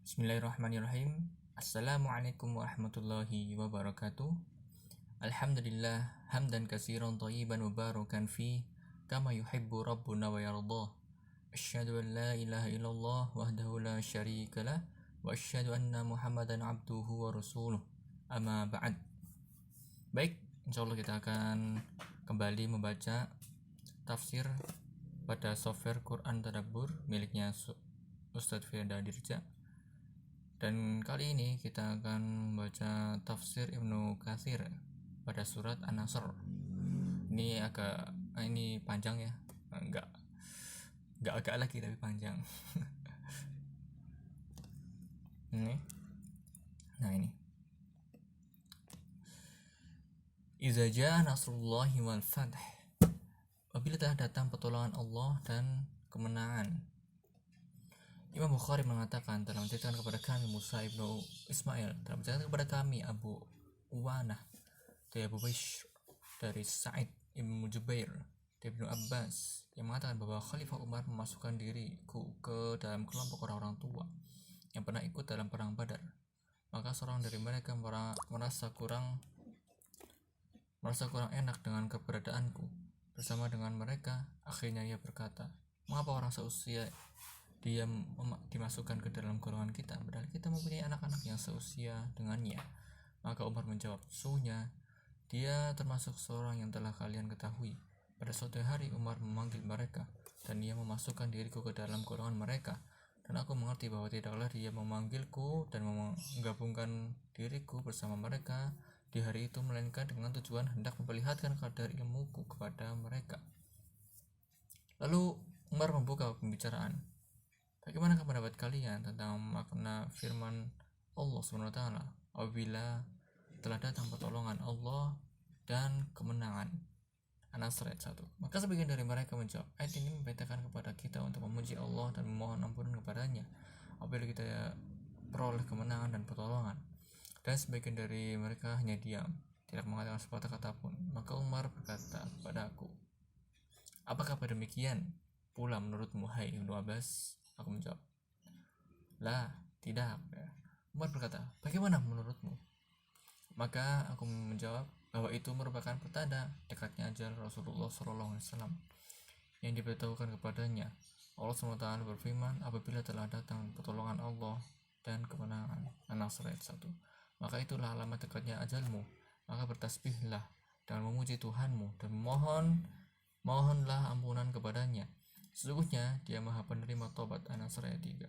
Bismillahirrahmanirrahim. Assalamualaikum warahmatullahi wabarakatuh. Alhamdulillah hamdan katsiran thayyiban mubarakan fi kama yuhibbu rabbuna wa yardah. Asyhadu an la ilaha illallah wahdahu la syarikalah wa asyhadu anna Muhammadan abduhu wa rasuluh. Amma ba'd. Baik, insyaallah kita akan kembali membaca tafsir pada software Quran Tadabbur miliknya Ustadz Firda Dirja. Dan kali ini kita akan membaca tafsir Ibnu Katsir pada surat An-Nasr. Ini panjang ya, enggak agak lagi tapi panjang. Nah ini. Iza jaa nasrullahi wal fath. Apabila telah datang pertolongan Allah dan kemenangan. Imam Bukhari mengatakan telah menceritakan kepada kami Musa ibnu Ismail, telah menceritakan kepada kami Abu Uwanah dari Abu Bishr, dari Sa'id ibnu Jubair, dari Ibnu Abbas, yang mengatakan bahwa Khalifah Umar memasukkan diriku ke dalam kelompok orang-orang tua yang pernah ikut dalam perang Badar. Maka seorang dari mereka merasa kurang enak dengan keberadaanku bersama dengan mereka. Akhirnya ia berkata, mengapa orang seusia dia dimasukkan ke dalam golongan kita, padahal kita mempunyai anak-anak yang seusia dengannya? Maka Umar menjawab, sesungguhnya dia termasuk seorang yang telah kalian ketahui. Pada suatu hari Umar memanggil mereka, dan dia memasukkan diriku ke dalam golongan mereka, dan aku mengerti bahwa tidaklah dia memanggilku dan menggabungkan diriku bersama mereka di hari itu, melainkan dengan tujuan hendak memperlihatkan kadar ilmuku kepada mereka. Lalu Umar membuka pembicaraan. Bagaimana pendapat kalian tentang makna firman Allah SWT apabila telah datang pertolongan Allah dan kemenangan? An-Nasr ayat 1. Maka sebagian dari mereka menjawab, ayat ini memberitakan kepada kita untuk memuji Allah dan memohon ampunan kepadanya apabila kita peroleh kemenangan dan pertolongan. Dan sebagian dari mereka hanya diam, tidak mengatakan sepatah kata pun. Maka Umar berkata kepadaku, apakah demikian pula menurutmu, hai Ibnu Abbas? Aku menjawab, lah, tidak. Umar berkata, bagaimana menurutmu? Maka aku menjawab bahwa itu merupakan pertanda dekatnya ajal Rasulullah SAW yang diberitahukan kepadanya. Allah SWT berfirman, apabila telah datang pertolongan Allah dan kemenangan. An-Nasr ayat 1. Maka itulah alamat dekatnya ajalmu. Maka bertasbihlah dengan memuji Tuhanmu dan mohonlah ampunan kepadanya. Sesungguhnya dia maha penerima tobat. An-Nasr ayat 3.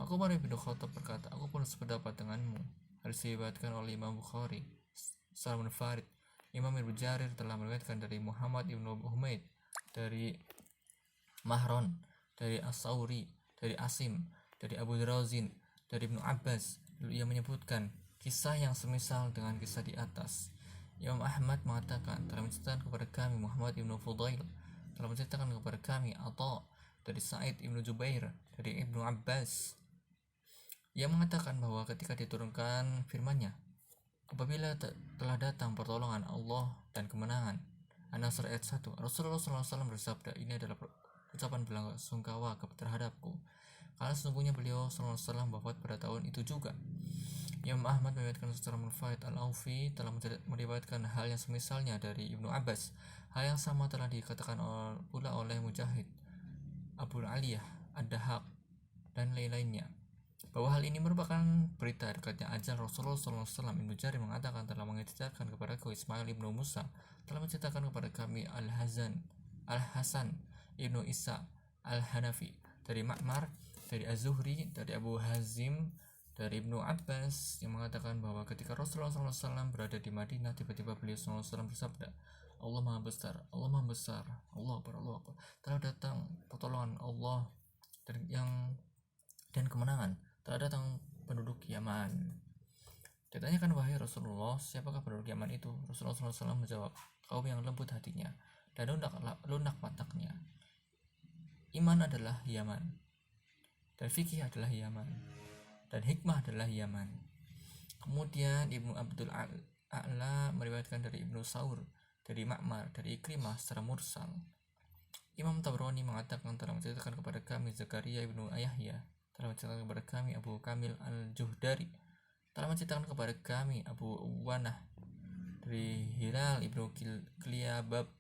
Maka Umar bin Khattab berkata, aku pun sependapat denganmu. Hadis diriwayatkan oleh Imam Bukhari. Salman Farid, Imam Ibnu Jarir telah meriwayatkan dari Muhammad ibnu Humaid, dari Mahron, dari As-Sauri, dari Asim, dari Abu Drazin, dari Ibnu Abbas. Lalu ia menyebutkan kisah yang semisal dengan kisah di atas. Imam Ahmad mengatakan telah menceritakan kepada kami Muhammad ibnu Fudail, telah menceritakan kepada kami Atha dari Sa'id ibnu Jubair, dari Ibnu Abbas. Ia mengatakan bahwa ketika diturunkan firman-Nya, apabila telah datang pertolongan Allah dan kemenangan. An-Nasr ayat 1. Rasulullah SAW bersabda, ini adalah ucapan belasungkawa terhadapku, karena sesungguhnya beliau SAW wafat pada tahun itu juga. Imam Ahmad meriwayatkan secara munfarid. Al-Aufi telah meriwayatkan hal yang semisalnya dari Ibnu Abbas. Hal yang sama telah dikatakan pula oleh Mujahid, Abu Aliyah, Ad-Dahaq, dan lain-lainnya, bahwa hal ini merupakan berita dekatnya ajal Rasulullah SAW. Ibnu Jarir mengatakan telah menceritakan kepadaku Ismail ibnu Musa, telah menceritakan kepada kami Al-Hasan ibnu Isa Al-Hanafi, dari Ma'mar, dari Az-Zuhri, dari Abu Hazim, dari Ibnu Abbas, yang mengatakan bahwa ketika Rasulullah SAW berada di Madinah, tiba-tiba beliau SAW bersabda, Allah maha besar, Allah maha besar, Allah Akbar, Allah Akbar. Telah datang pertolongan Allah dan kemenangan. Telah datang penduduk Yaman. Ditanyakan, wahai Rasulullah, siapakah penduduk Yaman itu? Rasulullah SAW menjawab, kaum yang lembut hatinya dan lunak wataknya. Iman adalah Yaman, dan fikih adalah Yaman, dan hikmah adalah Yaman. Kemudian Ibnu Abdul A'la meriwayatkan dari Ibnu Saur, dari Ma'mar, dari Ikrimah secara mursal. Imam Tabrani mengatakan telah menceritakan kepada kami Zakaria ibnu Yahya, telah menceritakan kepada kami Abu Kamil Al-Juhdari, telah menceritakan kepada kami Abu Uwanah dari Hilal Ibnu Qilabab,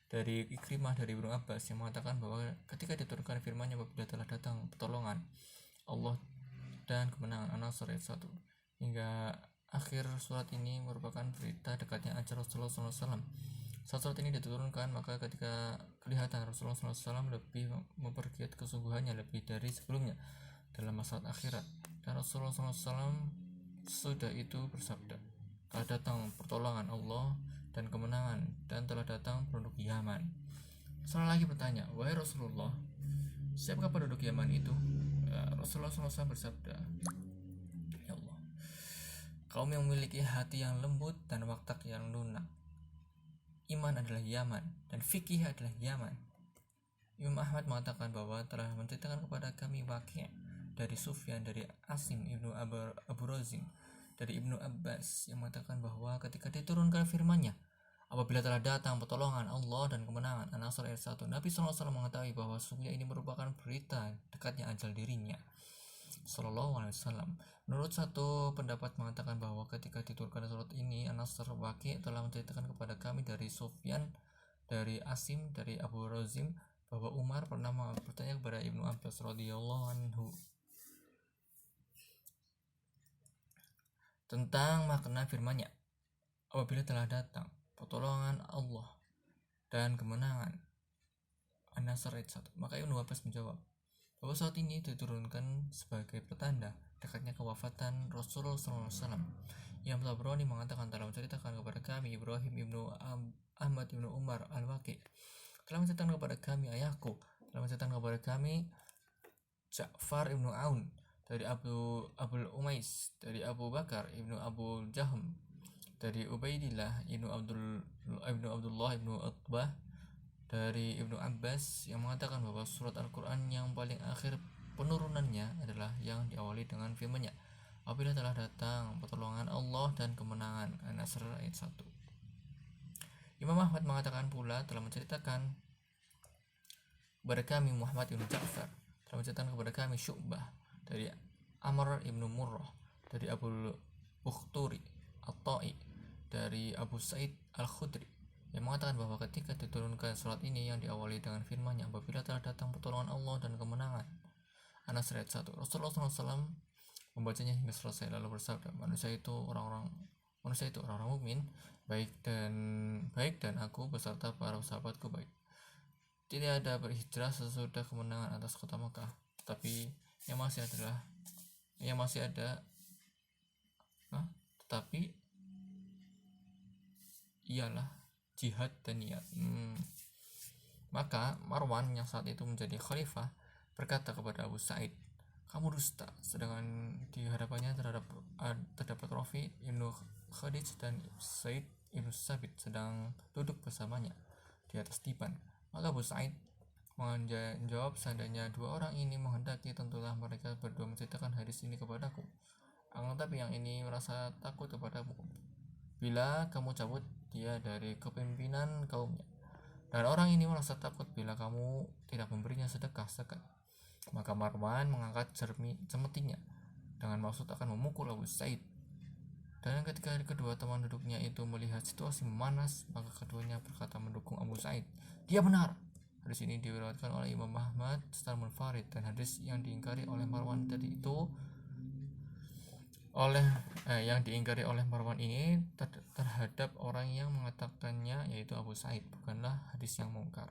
dari Ikrimah dari Ibnu Abbas yang mengatakan bahwa ketika diturunkan firman-Nya apabila telah datang pertolongan Allah dan kemenangan An-Nasr ayat 1 hingga akhir surat ini merupakan berita dekatnya ajal Rasulullah SAW. Saat surat ini diturunkan, maka ketika kelihatan Rasulullah SAW lebih mempergiat kesungguhannya lebih dari sebelumnya dalam masalah akhirat, dan Rasulullah SAW sudah itu bersabda, telah datang pertolongan Allah dan kemenangan, dan telah datang penduduk Yaman. Seorang lagi bertanya, wahai Rasulullah, siapakah penduduk Yaman itu? Rasulullah SAW bersabda, ya Allah, kaum yang memiliki hati yang lembut dan watak yang lunak. Iman adalah Yaman dan fikih adalah Yaman. Imam Ahmad mengatakan bahwa telah menceritakan kepada kami Waqi' dari Sufyan dari Asim Ibnu Abu Razim dari Ibnu Abbas yang mengatakan bahwa ketika diturunkan firman-Nya apabila telah datang pertolongan Allah dan kemenangan, An-Nasr ayat 1, Nabi SAW mengetahui bahwa sungguhnya ini merupakan berita dekatnya ajal dirinya Sallallahu Alaihi Wasallam. Menurut satu pendapat mengatakan bahwa ketika diturunkan surat ini, An-Nasr Waqi' telah menceritakan kepada kami dari Sufyan dari Asim dari Abu Razim bahwa Umar pernah bertanya kepada Ibnu Abbas radhiyallahu anhu tentang makna firman-Nya apabila telah datang pertolongan Allah dan kemenangan, An-Nasr ayat 1. Maka Ibnu Abbas menjawab bahwa saat ini diturunkan sebagai pertanda dekatnya kewafatan Rasulullah SAW. Yang Tabrani mengatakan telah menceritakan kepada kami Ibrahim Ibnu Ahmad Ibnu Umar Al-Waqi' telah menceritakan kepada kami ayahku, telah menceritakan kepada kami Ja'far Ibnu Aun dari Abul Umais dari Abu Bakar Ibnu Abu Jahm dari Ubaidillah Ibnu Abdullah Ibnu Utbah dari Ibnu Abbas yang mengatakan bahwa surat Al-Quran yang paling akhir penurunannya adalah yang diawali dengan firman-Nya apabila telah datang pertolongan Allah dan kemenangan, An-Nasr ayat 1. Imam Ahmad mengatakan pula telah menceritakan kepada kami Muhammad Ibnu Ja'far, telah menceritakan kepada kami Syu'bah dari Amr Ibnu Murrah dari Abu Bukhturi At-Ta'i dari Abu Sa'id Al-Khudri yang mengatakan bahwa ketika diturunkan surat ini yang diawali dengan firman-Nya apabila telah datang pertolongan Allah dan kemenangan, An-Nasr ayat 1, Rasulullah SAW membacanya hingga selesai lalu bersabda, manusia itu orang-orang mukmin baik dan aku beserta para sahabatku baik. Tidak ada berhijrah sesudah kemenangan atas kota Mekah, tetapi ialah jihad dan niat. Maka Marwan yang saat itu menjadi khalifah berkata kepada Abu Sa'id, kamu dusta, sedangkan di hadapannya terdapat Rafi Ibnu Khadij dan Said Ibnu Sabit sedang duduk bersamanya di atas dipan. Maka Abu Sa'id menjawab, seandainya dua orang ini menghendaki, tentulah mereka berdua menceritakan hadis ini kepadaku. Tetapi yang ini merasa takut kepadamu bila kamu cabut dia dari kepemimpinan kaumnya, dan orang ini merasa takut bila kamu tidak memberinya sedekah zakat. Maka Marwan mengangkat cemetinya dengan maksud akan memukul Abu Sa'id. Dan ketika kedua teman duduknya itu melihat situasi memanas, maka keduanya berkata mendukung Abu Sa'id, dia benar. Hadis ini diriwayatkan oleh Imam Ahmad secara munfarid, dan hadis yang diingkari oleh Marwan tadi itu yang diingkari oleh Marwan ini terhadap orang yang mengatakannya, yaitu Abu Sa'id, bukanlah hadis yang mungkar.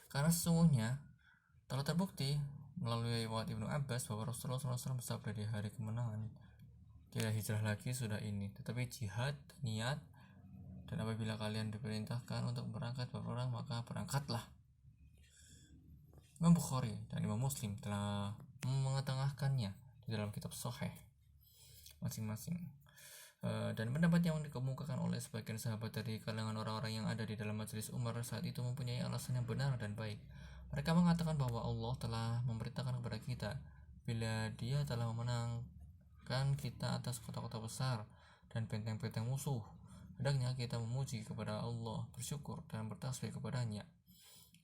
Karena sesungguhnya telah terbukti melalui riwayat Ibnu Abbas bahwa Rasulullah SAW bersabda di hari kemenangan, tidak hijrah lagi sudah ini, tetapi jihad, niat, dan apabila kalian diperintahkan untuk berangkat berperang, maka berangkatlah. Imam Bukhari dan Imam Muslim telah mengetengahkannya di dalam kitab Sahih masing-masing. Dan pendapat yang dikemukakan oleh sebagian sahabat dari kalangan orang-orang yang ada di dalam majelis Umar saat itu mempunyai alasan yang benar dan baik. Mereka mengatakan bahwa Allah telah memberitakan kepada kita bila Dia telah memenangkan kita atas kota-kota besar dan benteng-benteng musuh, hendaknya kita memuji kepada Allah, bersyukur dan bertasbih kepadanya,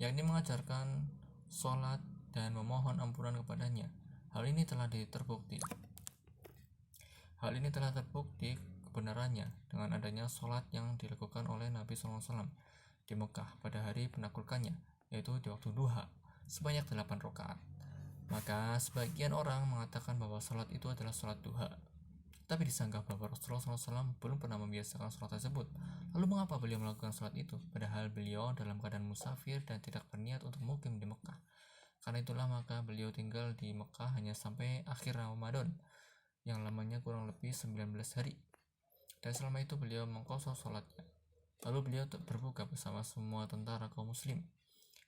yakni mengajarkan sholat dan memohon ampunan kepadanya. Hal ini telah terbukti kebenarannya dengan adanya sholat yang dilakukan oleh Nabi SAW di Mekah pada hari penaklukannya, yaitu di waktu duha, sebanyak 8 rakaat. Maka sebagian orang mengatakan bahwa sholat itu adalah sholat duha, tapi disangka bahwa Rasulullah SAW belum pernah membiasakan sholat tersebut. Lalu mengapa beliau melakukan sholat itu, padahal beliau dalam keadaan musafir dan tidak berniat untuk mukim di Mekah? Karena itulah maka beliau tinggal di Mekah hanya sampai akhir Ramadan, yang lamanya kurang lebih 19 hari. Dan selama itu beliau mengqasar sholatnya. Lalu beliau berbuka bersama semua tentara kaum muslim,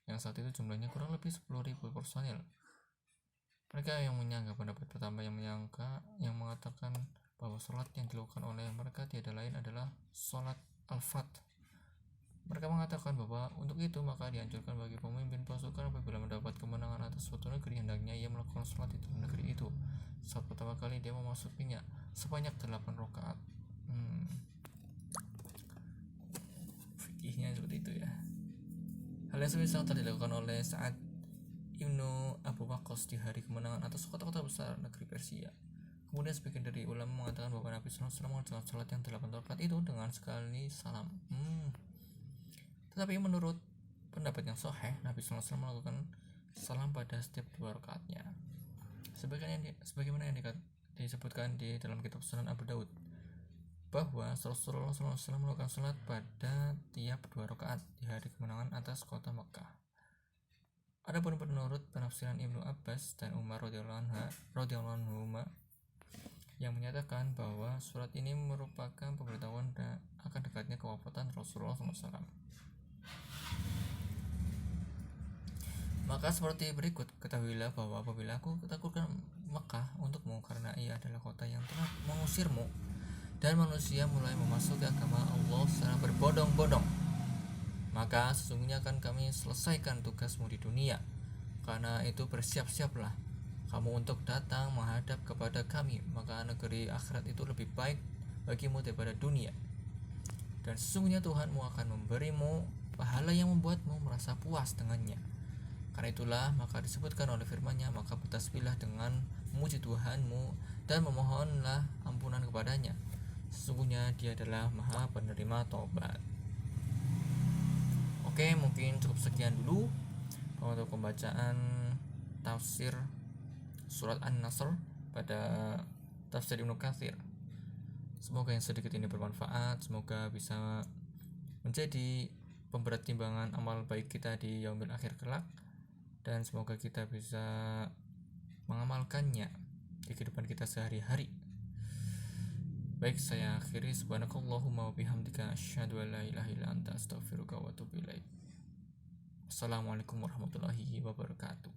yang saat itu jumlahnya kurang lebih 10.000 personil. Mereka yang menyanggah pendapat pertama yang mengatakan bahwa sholat yang dilakukan oleh mereka tiada lain adalah sholat al-fat. Mereka mengatakan bahwa untuk itu maka dianjurkan bagi pemimpin pasukan apabila mendapat kemenangan atas suatu negeri, hendaknya ia melakukan sholat itu di negeri itu saat pertama kali dia memasukinya sebanyak 8 rakaat. Fikihnya seperti itu ya. Hal yang semisal telah dilakukan oleh Sa'ad Ibnu Abu Waqqas di hari kemenangan atas kota-kota besar negeri Persia. Kemudian sebagian dari ulama mengatakan bahwa Nabi SAW mengerjakan sholat yang 8 rakaat itu dengan sekali salam. Tetapi menurut pendapat yang sahih, Nabi SAW melakukan salam pada setiap 2 rakaatnya, sebagaimana yang disebutkan di dalam kitab Sunan Abu Daud, bahwa Rasulullah SAW melakukan sholat pada tiap 2 rakaat di hari kemenangan atas kota Mekah. Adapun menurut penafsiran Ibnu Abbas dan Umar radhiyallahu anhuma yang menyatakan bahwa surat ini merupakan pemberitahuan akan dekatnya kewafatan Rasulullah SAW. Maka seperti berikut, ketahuilah bahwa apabila aku taklukkan Mekah untukmu karena ia adalah kota yang telah mengusirmu dan manusia mulai memasuki agama Allah secara berbondong-bondong, maka sesungguhnya akan kami selesaikan tugasmu di dunia. Karena itu bersiap-siaplah kamu untuk datang menghadap kepada kami, maka negeri akhirat itu lebih baik bagimu daripada dunia. Dan sesungguhnya Tuhanmu akan memberimu pahala yang membuatmu merasa puas dengannya. Karena itulah maka disebutkan oleh firman-Nya, maka bertasbihlah dengan memuji Tuhanmu dan memohonlah ampunan kepadanya. Sesungguhnya Dia adalah Maha Penerima Taubat. Oke, mungkin cukup sekian dulu untuk pembacaan tafsir surat An-Nasr pada tafsir Ibnu Katsir. Semoga yang sedikit ini bermanfaat, semoga bisa menjadi pemberat timbangan amal baik kita di yaumil akhir kelak, dan semoga kita bisa mengamalkannya di kehidupan kita sehari-hari. Baik, saya akhiri. Subhanakallahumma wa bihamdika asyhadu an la ilaha illa anta astaghfiruka wa atubu ilaik. Assalamualaikum warahmatullahi wabarakatuh.